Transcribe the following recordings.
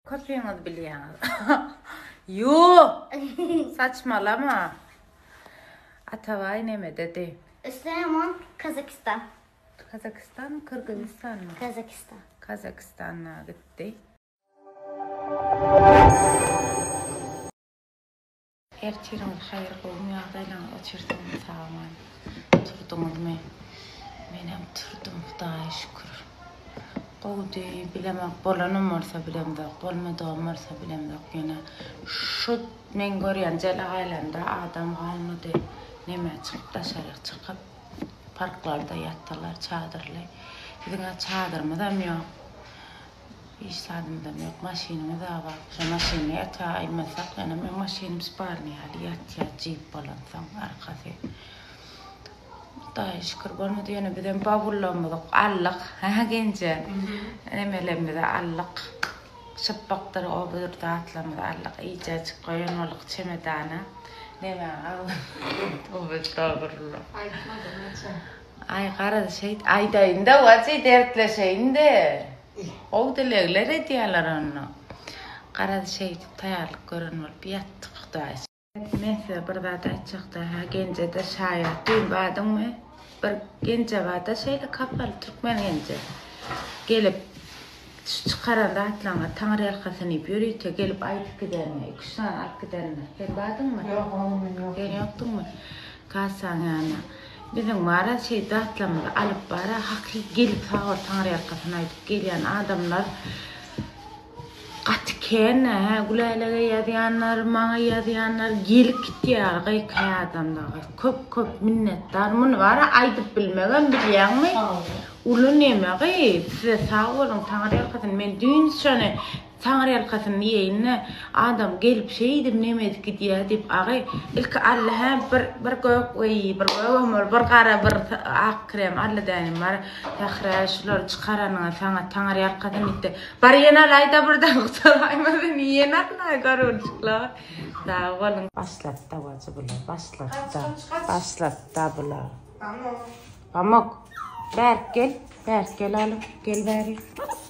Kopyanızı biliyorsunuz. Yoo. Saçmalama. Atavay neme dedi? Üsteğmen Kazakistan. Kazakistan mı, Kırgızistan mı? Kazakistan. Kazakistan'a gitti. Erçirin hayır qolum yağdaylan açırdım sağman. Turdunuz mu? Menem turdum Xudoga şükür. Qowdi bilemek bolanım varsa bilemde, bolmadığım varsa bilemde. Yine şu men görýän jel aýlanda adam galmady. Neme çıkıp daşaryk çıkıp parklarda yattılar, çadırlı. Gidinge çadırmydam ýok. Hiç sadımdam yok, maşinimi da var. Şu maşinimi yata aymasak, yani men maşinim sparni hali yat jip balansam arkası. Xudoga şükür bolmady ýene birden babullamadyk, allyk, ha gence. Nemelemde de allyk. Şıpbaktary o bir da atlamady allyk, iýje çyk goýan bolyk çemedana. Neme al. O bestagfirullah. Ay qarada şey, aýdaýynda waçy dertleşeýinde. O dilegler ediyorlar onu. Qarada şey taýarlyk görün bolup ýatdyk Xudoga. Men size bir zat aýtjakda, ha genjede şaýat diýip badyňmy? Bir genje bada şeýle kapal türkmen genje. Gelip çıkaranda atlaňa taňry ýalkasyny ýörüýte gelip aýdyp gidermi? 2 saat aýdyp gidermi? Sen badyňmy? Ýok, ýok. Sen ýokdyňmy? Kasaň ýa-ni. Bizim mara şey dağıtlamada alıp bara hakiki gelip sağır taňry ýalkasyna aýdyp gelýän adamlar gatken, gülälega ýazýanlar, maňa ýazýanlar gelip gitýär gaýky adamlar. Köp minnetdar. Muny bara aýdyp bilmegen bilýärmi? Ulu neme gaý? Size sağ bolun taňry ýalkasyny men düýün şonu taňry ýalkasyny ýeýine adam gelip şeýdim nemedik gidýär diýip agay ilk Allah bir gök we bir gömür bir gara bir ak krem Allah daýym bar tahra şular çykaranyňa saňa taňry ýalkasyny itdi. Bar ýene aýda birden gutaraýmady ýene garurçyklar. Sağ bolun. Başlatda wajy bular, başlatda bular. Pamuk. Berk gel alıp gel bäri.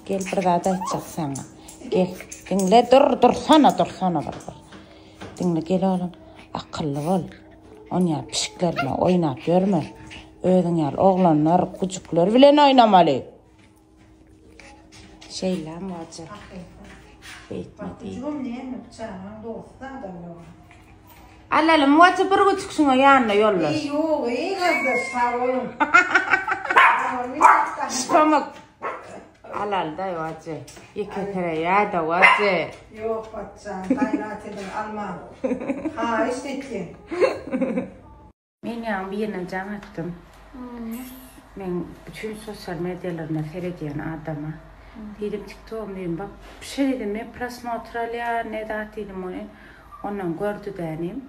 Gel bir zat aýtjak sana. Gel, dinle dursana barbar. Dinle gel oğlum, akıllı ol. Onya pişiklerle oynap görme. Ödün yal oğlanlar, kucuklar bilen oynamalı. Şeyler mi olacak? Kucuğum niye mi bıçağına doğsa adam yok. Alalım, vacı bir kucuksun o yanına yollaş. İyi yok, iyi kızdır sağ olun. Pamuk. Alal da wajy. Yeketere ya da wajy. Yok batcan, kaynat edin alma. Ha işletkin. Men ýa bir ýerine jaň atdym. Men bütün sosyal medyalarına seyredýän adama. Dedim TikTok'um dedim bak bir şey dedim men prosmotralya ne da dedim onu. Ondan gördü dedim.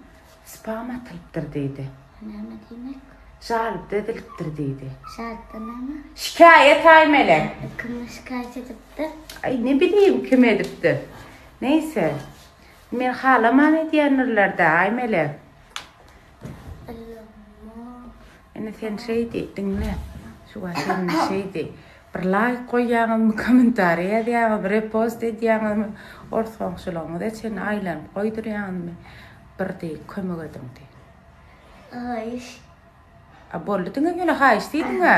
Spam atılıptır dedi. Neme demek? Jalp dedilipdir dedi. Şartda neme? Şikayet aymelek. Kime şikayet edipdir? Ay ne bileyim kim edipdir. Neyse. Men halaman edýänlerlerde aymelek. Ene sen şey dinle. Şu sen şey de. Bir like koýýaňyz, komentar edýäňiz, bir repost edýäňiz, ortaňşylaňyz etsen aýlanyp goýdurýaňyz bir de kömek edin de. Ay. A boldy diňe ýöne haýyş diýdiňe.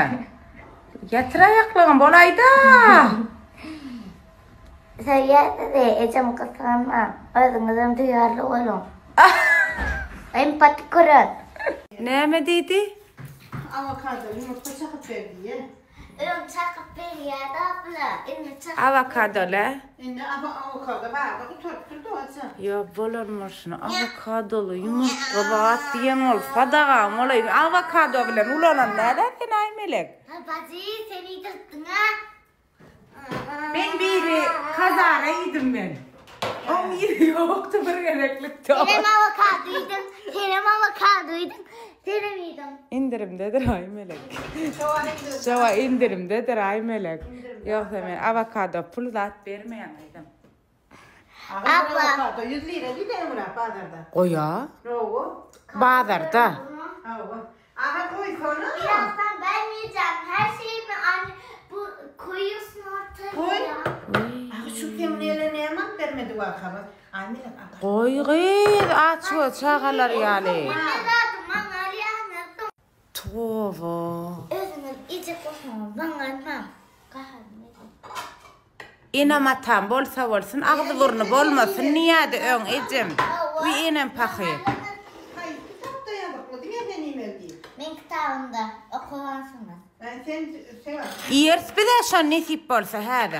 Ýatyr aýaklaryň bolaýda. Söýýärdi de ejam gasanma. Özüňizem duýarly bolun. Empati kurun. Näme diýdi? Avokado yumurta çakıp verdi. Ölüm çakıp berýärdi abla. Indi çakıp. Avokado la. Indi avokado barda oturup durdu olsa. Yo bolarmyşyň avokadolu yumurta bat diýen ol fadagam olay avokado bilen ulanan näde sen aýmelek. Ha bazy seni tutdun ha. Ben biri kazara yedim ben. On yeri yoktu bir gereklikti. Senem avokadoydum. Senem yedim. İndirimdedir aymelek. Şova indirimdedir aymelek. Yoksa men avokado pul zat vermeyen aydım. Avokado 100 lira değil mi Murat pazarda? Oya. Rogo. Bazarda. Aha koy konu. Birazdan ben yiyeceğim. Her şeyimi anne bu koyuyorsun ortaya. Koy. Ya. Şu kemliyle ne yemek der Demedi var kabat. Anne Koy açıyor çağalar yani. Tova. Özümün iyice koşmam. Ben anlam. İnamatan bolsa bolsun, ağzı burnu bolmasın. Niye de ön ecem? Uy inem pakı. hayır kitap da yazıklı değil mi benim evdeyim? Ben kitabımda okuyansınız. Ben sen sever. İyers bir de şan nesip bolsa hadi.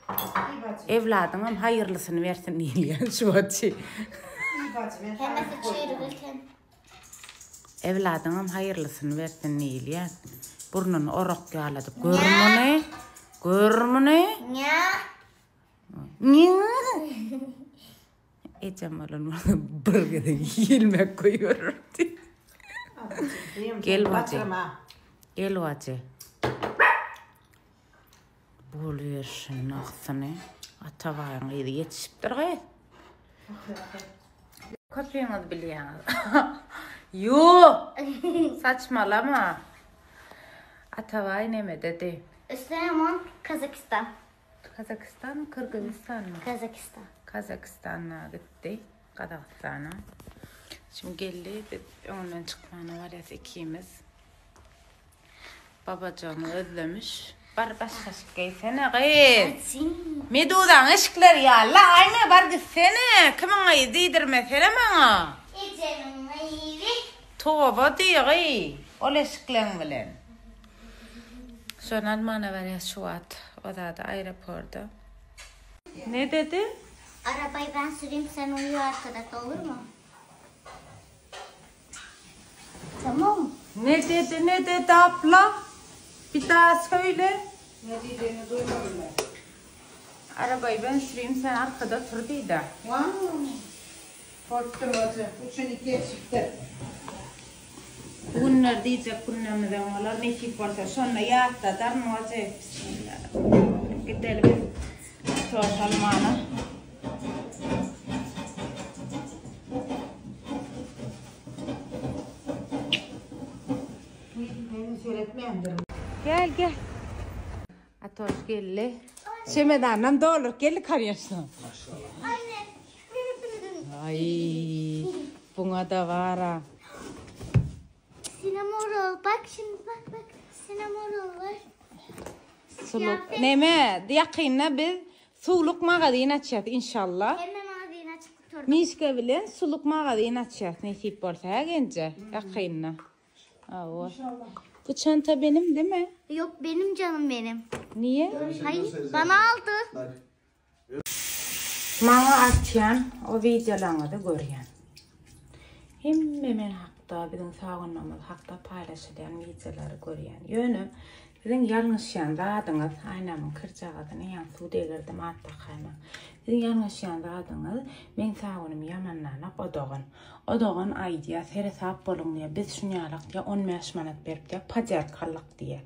İyi bacım. Evladınım hayırlısını versin iyiliyen şu açı. İyi bacım. Ben sana Kendisi çığırırken. Evladınım hayırlısını versin iyiliyen. Burnunu orok yağladı. Gör mü ne? Ya. Ecem olan bırgıda yiyilmek koyuyor. Gel bacı. Gel bacı. Boluyor şunun aksını. Atavayın yedi yetişiptir gayet. Köpeğiniz biliyor. Yoo. Saçmalama. Atavay neme dedi? Süleyman Kazakistan. Kazakistan mı Kırgızistan mı? Kazakistan. Kazakistan'a gitti. Kazakistan'a. Şimdi geldi. Ondan çıkmanı var ya ikimiz. Babacığımı özlemiş. Bar başka şıkkıysene kız. Medudan ışıklar ya. La aynı bar gitsene. Kimin ayı değdirmesene bana. Ece'nin ayıvi. Tova diyor kız. Öyle ışıklan bilen. Şu Alman'a var ya şu at. O da aeroporda. Ne dedi? Arabayı ben süreyim, sen uyu arkada, olur mu? Tamam. Ne dedi abla? Bir daha söyle. Ne diyeceğini duymadım ben. Arabayı ben süreyim, sen arkada tur değil de. Wow. Korktum bacım. Üçün ikiye çıktı. Bunlar diyecek günlerden olar. Ne tip varsa sonra yatta dar mı olacak? Bismillah. Gidelim. Salmana. Beni söyletmeyendir. Gel. Atoş geldi. Çemedanım dolur. Gel karıyorsun. Anne. Ay. Buna da var ha. Sinemorol. Bak şimdi bak. Sinemorol var. Suluk. Neme? Yakınna biz suluk mağazını açacağız inşallah. Hemen ağzını açıp tutuyorum. Mişke bilen suluk mağazını açacağız. Nesip olsa gence. Yakınna. Aa. Bu çanta benim değil mi? Yok, benim canım benim. Niye? Hayır, bana aldı. Bana açan o videolarını da görüyen. Hemen hakta bizim sağınlamız hakta paylaşılan videoları görüyen. Yönü sizin yanlışyan adınız aynamın kırcağıdını yan suda girdim atta kayma. Sizin yanlışyan adınız men sağınım yamanlanıp odoğun aydiya seri sahip bolun diye biz şunyalak diye 15 manat berip diye pacar kallık diye.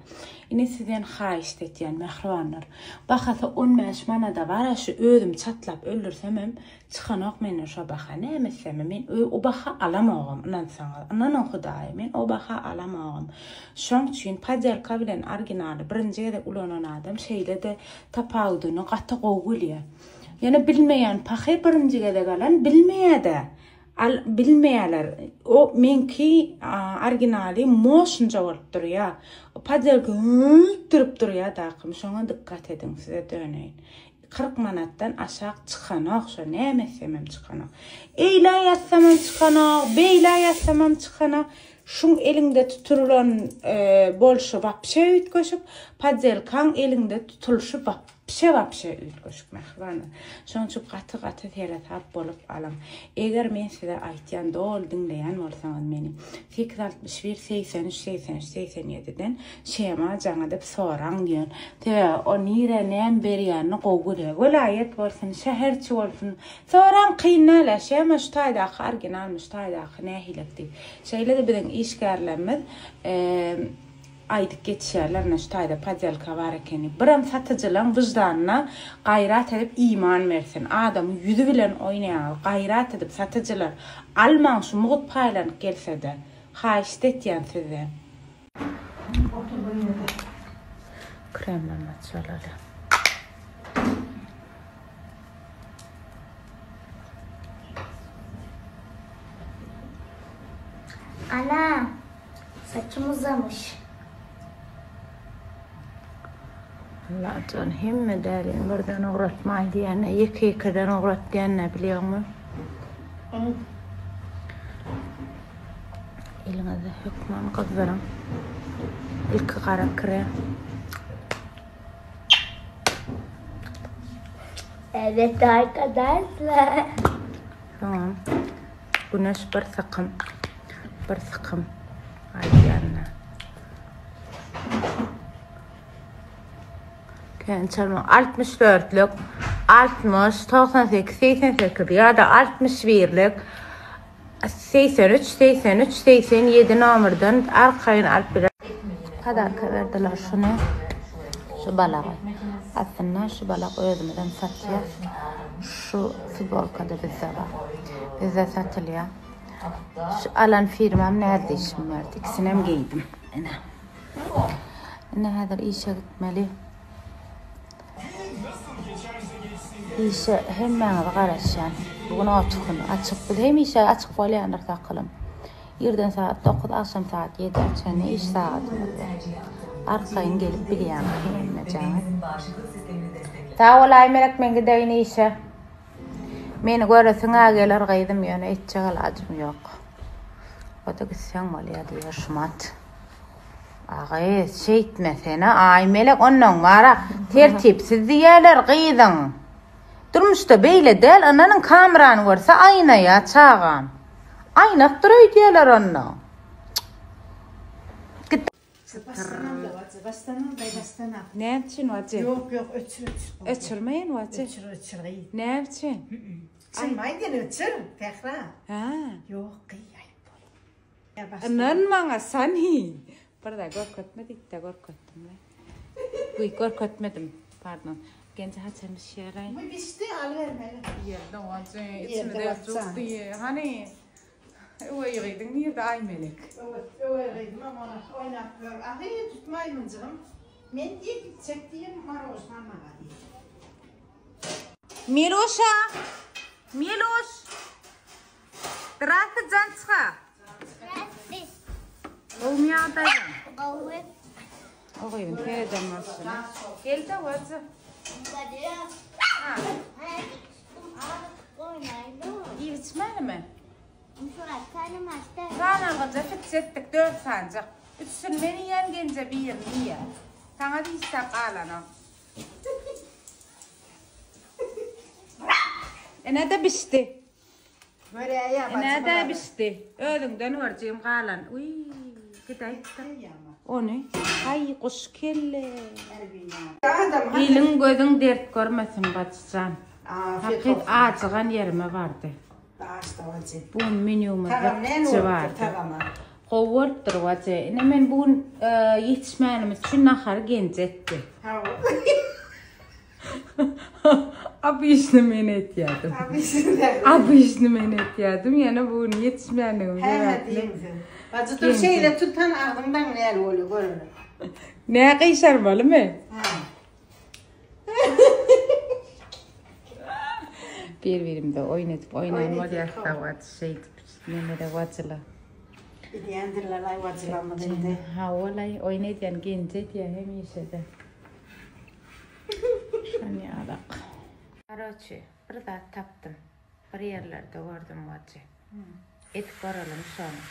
Yine sizden xahiş etdiyen mehribanlar. Bakasa 15 manada var şu özüm çatlap öldürsemem çıkanok meni şu baxa ne emesem men o baxa alamağım. Anan Xuday men o baxa alamağım. Şoň üçin pajar kabilen originaly birinji de ulanan adam şeýle de tapawdyny gaty gowgulýa. Yani bilmeyen paxy birinjige de galan bilmeýär. Bilmeýärler. O menki originaly moşunja bolup durýar. O pajar durup durýar daqym. Şoňa dikkat edin, size döneýin. 40 manattan aşağı çıkanaq, şu nämesemem çıkanaq. Eýle ýatsamam çıkanaq, beýle ýatsamam çıkanaq. Şun elinde tutulan bolşu vapşe ütköşüp, pajelkan elinde tutulşu vapşe ütköşüp mehribanlar. Şoň üçin gaty tele tap bolup alam. Eger men size aýtýan dol dinleýän bolsaňyz meni 861 83 87den şema jaňa dep soraň diýen. Te o nire näme berýärni gowgulýar. Vilayet bolsun, şäherçi bolsun. Soraň kynala şema ştaýda orginal müştaýda nähilekdi. Şeýle de bilen işgärlerimiz aydık geçişerler neştayda pajelka var ekeni. Biram satıcılan vicdanına gayrat edip iman versin. Adamı yüzü bilen oynayan gayrat edip satıcılar alman şu muğut paylanıp gelse de haişt etyen size. Kremlenme çölelim. Ana, saçım uzamış. Allah can himme derin birden uğratmayı diyene, yekeden uğrat diyene biliyor musun? Elinize hükman kızlarım. İlk kara kire. Evet arkadaşlar. Tamam. Güneş bir sıkım. Bir sıkım. Haydi yanına. Kençerman 64'lük, 60, 98, 88 ya da 61'lik, 83, 83, 87 nomurdan arkayın alıp bir kadar verdiler şunu. Şu balağı. Aslında şu balak özümden satıyor. Şu futbolkada bizde var. Bizde satılıyor. Şu alan firmam nerede işim vardı. İkisini hem giydim. Ne kadar işe gitmeli. İşe hemen karışan. Bugün açık bil. Hem işe açık bolyanlar takılım. Yerden saat 9, akşam saat 7 açan iş saati. Arkayın gelip bilýän hemme jaňy. Ta olay melek men gideýin işe. Meni göresiň ageler gaýdym ýöne etçe galajym ýok. Oda gitseň bolýar şumat. Agay şeýtmesene ay melek ondan mara tertipsiz diýerler gaýdyň. Durmuşda beýle del ananyň kamerany görse aýnaýa çagan. Aýnak duruy diýerler ondan. Bastana. Ne için vacı? Yok ötür. Öçürmeyin vacı. Ötür gayet. Ne için? Çılmayın ötür. Tekrar. Ha. Yok gayet. Ya Anan manga sani. Pardon korkutmadık da korkuttum. Korkutmadım. Pardon. Genç haçan şeray. Bu bişti alıvermeli. Yerden vacı. İçinde çok diye. Hani o yedin nerede ay melek. Evet, ama oynatıyor. Ahı tutmayın canım. Men diye gidecek diye marozdan var. Miloša. Miloš. Zdraste Jančka. Olmayadayım. Oğuyum, nereden varsın? Gel de vacı. Ha. İyi içmeli mi? Zanalgıca fitsettik 4 sancak. Üçsün beni yengence bir niye? Sana değilsek ağlanım. Ne de pişti? Böyle ya bacım. Ne de pişti? Ödümden hırcıyım ağlan. Uy, gidelim. O ne? Ay kuş kelle. Elin gözün dert görmesin bacıcan. Hakik ağacıgan yerime vardı. Bugün menümüz vardı. Kovurttur vacı. Men bugün yetişmenimiz şu nahar gencetti. Abi işini men etiyordum. Abi işini men etiyordum. Yani bugün yetişmenimiz vardı. Bacı dur şeyle tutan ağzından ne oluyor görün. Ne kıyşarmalı mı? Bir oynatıp oynanmadı ya da vacı şeydi. Nemede vacıla. Diyendirler ay vacılanma dedi. Ha olay oynayan gençti ya hem işede. Şani alak. Karoçi bir da taptım. Bir yerlerde gördüm vacı. Et koralım sonra.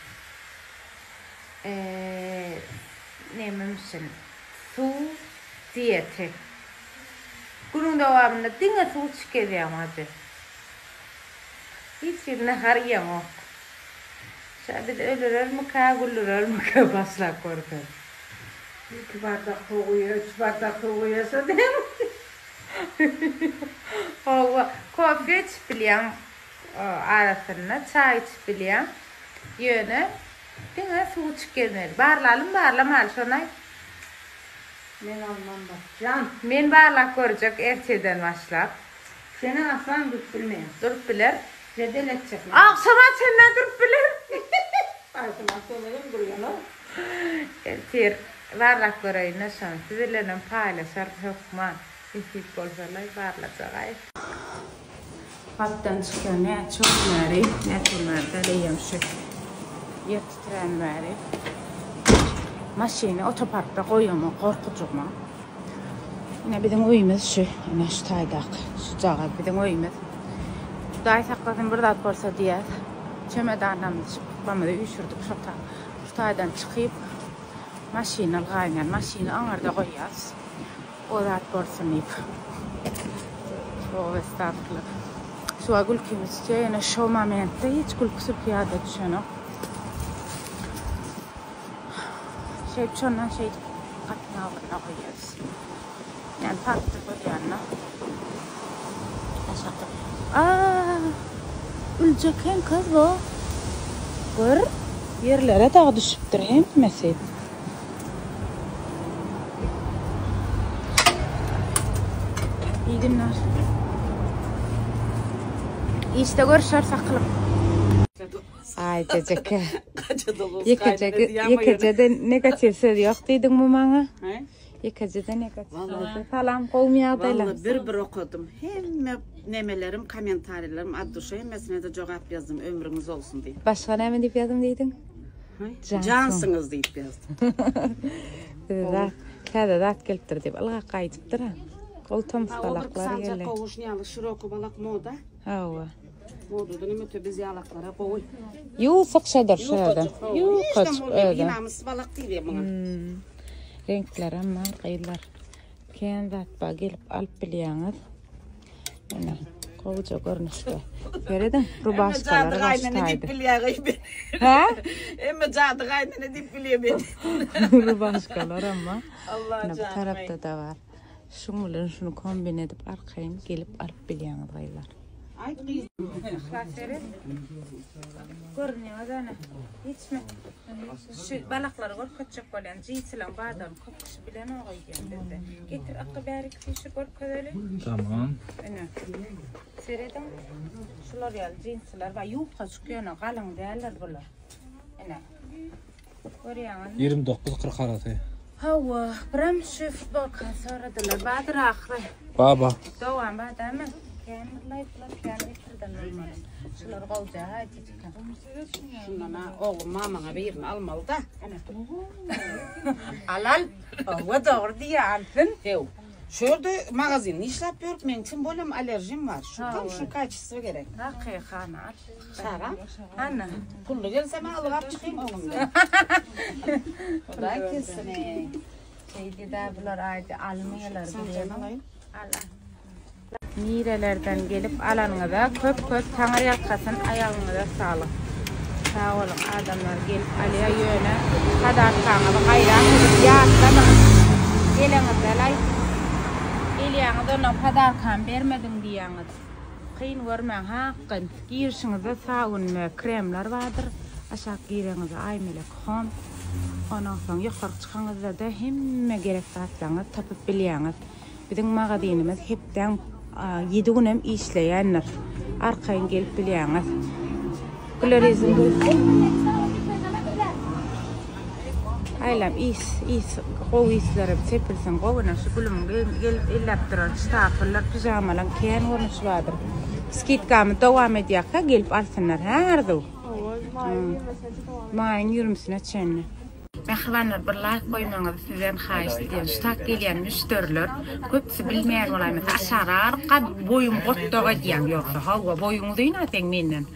Nememişsin. Su diyeti. Günün devamında dine su çıkıyor vacı. Hiç yerine hariyam o. Sadece ölür mü kağulur mü kabasla korkar. 2 bardak koyuyor, 3 bardak koyuyorsa değil mi? Hava kahve içbiliyorum arasında çay içbiliyorum. Yöne dine su çıkıyor. Barlalım şonay. Ben almam bak. Can. Men barlak görecek erteden başlap. Seni aslan tutulmayın. Durup bilir. Zedel edecek. Akşama sen ne durup bilir? Arkama söyledim duruyor lan. Ertir barlak göreyim ne şan. Sizinle paylaşır hükman. İhtik olsalar barlak. Kaptan çıkıyor ne çok nari. Ne çok nari. Daleyim şu. yer titren bäri. Maşyny otoparkda goýýarmy, gorkujykmy? Ine biziň öýümiz şu, ine şu taýdak, şu jaga biziň öýümüz. Daý saklasyn bir zat bolsa diýär. Çömedanamyz çıkmamyzy üýşürdik şota. Şu taýdan çykyp maşyna algaýan, maşyny aňarda goýýas. O zat bolsun diýip. Şow estağfurullah. Şu agulkimizçe ene şu momentde hiç gulkusu piyada düşeni. Şondan şey katına alına koyuyoruz. Yani farklı böyle yanına. Aşağıda. Ölecekken kız bu. Gör. Yerlere dağı düşüptür hem mesela. İyi günler. İşte görüşür saklı. Ay ceceke. Yekecede negatif söz yok deydin mi bana? Yekecede negatif söz. Salam kovmayadayla. Vallahi bir okudum. Hem nemelerim, komentarlarım, adduşa hemmesine de cevap yazdım. Ömrünüz olsun diye. Başka ne mi deyip yazdım deydin? Cansınız deyip yazdım. Kada zat geliptir deyip alga qaytıptır ha. Koltum salaklar geldi. Kovuşnayalı şiroko balak moda. Hava. Modudan öte biz yalaklara koy. Yusak şadır şuradan. Yusak şadır. Yinamız balak değil ya buna. Renkler ama kıyılar. Keyin zatba gelip alıp biliyanız. Ana kovuca görünüşte. Göredin rubaşkaları baştaydı. Ha? Emme cadı kaynını dip biliyor beni. Rubaşkalar ama. Bu tarafta da var. Şunların şunu kombin edip arkayın gelip alıp biliyanız kıyılar. Ay kıyız. Görünüyor adana. Hiç mi? Şu balakları gör kaçacak olan cinsilen bağdan kokusu bilen o geldi. Getir akı bari kişi gör kadar. Tamam. Ana. Seyredin. Şular ya cinsler var. Yufka çıkıyor ana kalın değerler bunlar. Ana. Görüyorsun. 29-40 arası. Hava. Bram şu futbol kansaradılar. Badır aklı. Baba. Doğan badı mı? Kemirler falan kemirden olmalı. Şular kovaca hadi çıkalım. Şundan oğlum mamana birini almalı da. Alal. O doğru diye aldın. Yok. Şurada magazin işlep yok. Men için böyle alerjim var. Tam şu kaçısı gerek. Hakikaten al. Saram. Ana. Kullu gelsem alıp çıkayım oğlumda. Kolay kesine. Şeydi de bunlar aydı almıyorlar. Allah. Nirelerden gelip alanıza köp tanrı yalkasın ayağınıza sağlık. Sağ olun adamlar gelip alaya yöne kadar tanrı hayran edip yağıtlanın. Geliniz alay. Eliyağınız ona kadar kan vermedin diyeniz. Kıyın görmen hakkın. Girişinize sağın kremler vardır. Aşağı girinize aymelek hom. Ondan sonra yukarı çıkanızda da hem gerekli atsanız tapıp biliyeniz. Bizim magazinimiz hepten 7 günüm işleyenler. Arkayın gelip biliyeniz. Klorizm bulsun. Aylam is qov islerim sepilsin qovuna şu gülüm gelip illaptırar stafırlar pijamalan kiyen görünüş vardır. Skitkamı devam ediyakka gelip alsınlar her du. Mayın yürümsüne çenni. Mehvanlar bir like koymanızı sizden xahiş ediyorum. Şutak gelen müşteriler köpsü bilmeyen olayım. Aşağı arka boyun qottoğa diyen yoksa. Hava boyunu duynaten menden.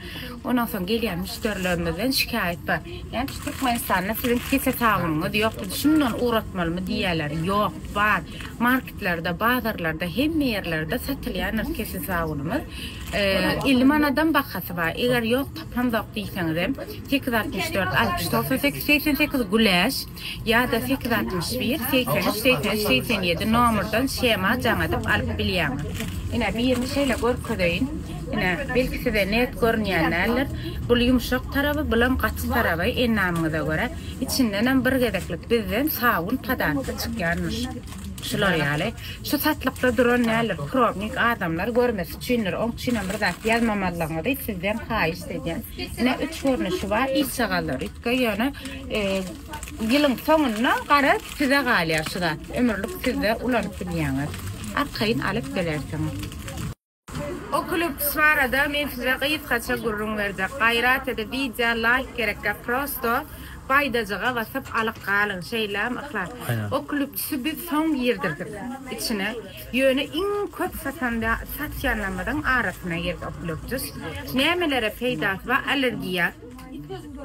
Ondan sonra gelen müşterilerimizden şikayet var. Yani şu Türkmenistan'da sizin kese sağlığınız yoktu. Şundan uğratmalı mı diyeler. Yok var. Marketlerde, bazarlarda, hem yerlerde satılayan kese sağlığımız. İlmanadan bakası var. Eğer yok tapam da okuysanız hem 864 69 88 güleş ya da 861 83 83 87 numaradan şema canadıp alıp biliyemiz. Yine bir şeyle görküdeyin. Yine belki size net görünüyenlerler bu yumuşak tarafı, bulam katı tarafı en namına göre içinden bir gedeklik bizden sağın padartı çıkıyormuş. Şular yani. Şu satlıkta duran neler, krobnik adamlar görmesi çünür, on çünür bir dakika yazmamalarına da sizden xahiş edeceğim. Yine 3 görünüşü var, iç sağalır. Yani yılın sonuna kadar size kalıyor şu da. Ömürlük sizde ulanıp biliyeniz. Arkayın alıp gelirsiniz. O klub svarada men size gıyıtkaça gurrun verecek. Gayrat edip video like gerekka prosto baydacağa basıp alıp kalın şeyler ıklar. O klubçusu biz son girdirdik içine. Yönü in köp satyanlamadan arasına girdi o klubçus. Nemelere peydat ve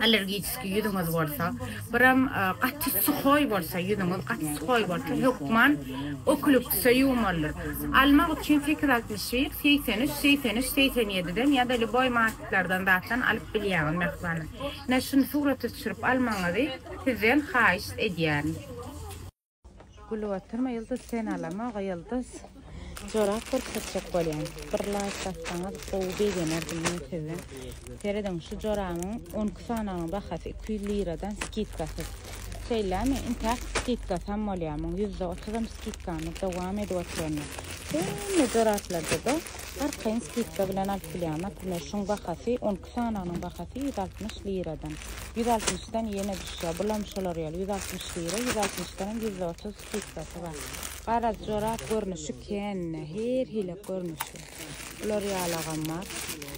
alergический yüzünüz bolsa, biram qatı suhoy bolsa, yüzünüz qatı suhoy bolsa, hukman o klubçusa yumalır. Almaq üçün 861, 83, 83, 87'den ya da boy marketlerden datan alıp bilýän mehmanı. Ne şunu suratı düşürüp almaňyzy sizden haýyş edýän. Gulwatarma yıldız sen alama, yıldız. Jorap ko'rsatsak bolýan. Bir like bassaňyz gowy begener bilýän sizden. Tereden şu joramyň 12 sanagyň bahasy 200 liradan skitkasy. Söýlämi, intak skitka sam bolýarmyň. %30 skitkany dowam edip oturýan. Ne joraplarda da arkaň skitka bilen alyp bilýän. Näme şoň bahasy 12 sanagyň bahasy 160 liradan. 160dan ýene düşýär. Bulam şolar ýaly 160 lira, 160dan %30 skitkasy bar. Qara jorap görnüşi kenne, her hile görnüşi. Bular ýalaganmar.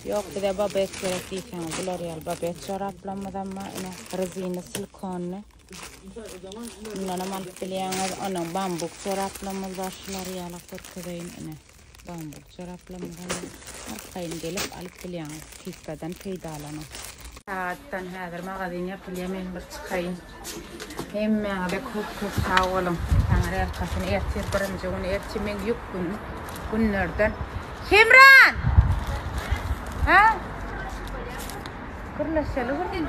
Ýok, bir de babet gerek diýsen, bular ýal babet joraplanmadanma, ene rezina silikonny. Bundan alyp bilýäňiz, onuň bambuk joraplanmaz başlar ýala korkaýyn ene. Bambuk joraplanmadan arkaýyn gelip alyp bilýäňiz, kiskadan peýdalanyp. Saattan häzir magazin ýapylýar, men bir çykaýyn. Hemmeňe de köp sağ bolun. Taňra erkasyny ertir birinji güni ertimen ýük günlerden. Hemran! Ha? Gürleşeli gurdin.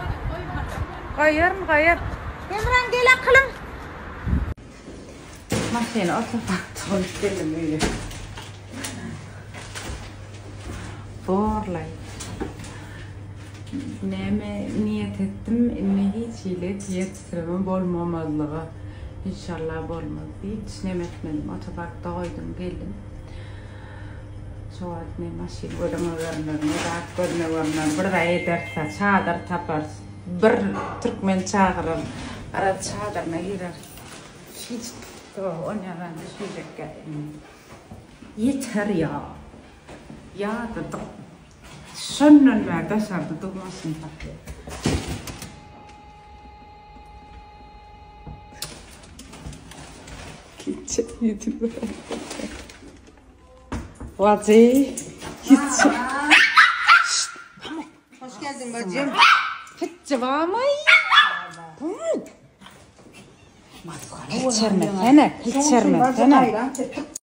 Gaýar. Hemran gel akylym. Maşyna oturtdyň geldim öýle. Borlay. Näme niyet etdim, inne hiç ile yetiştiremem bolmamazlygy. İnşallah bolmaz diýip düşünem etmedim. Otoparkda goýdum, geldim. Şoat ne maşin ödemelerini, rahat görmelerini, bir da ederse çadır tapar. Bir Türkmen çağırır, ara çadırına girer. Hiç onyadan düşecek geldim. Yeter ya. Ya dedim. Şunun var dışarıda durmasın tabii. Gidecek yüzüm. Vazı. Gidecek. Hoş geldin bacım. Gidecek var mı? Geçerme, fene.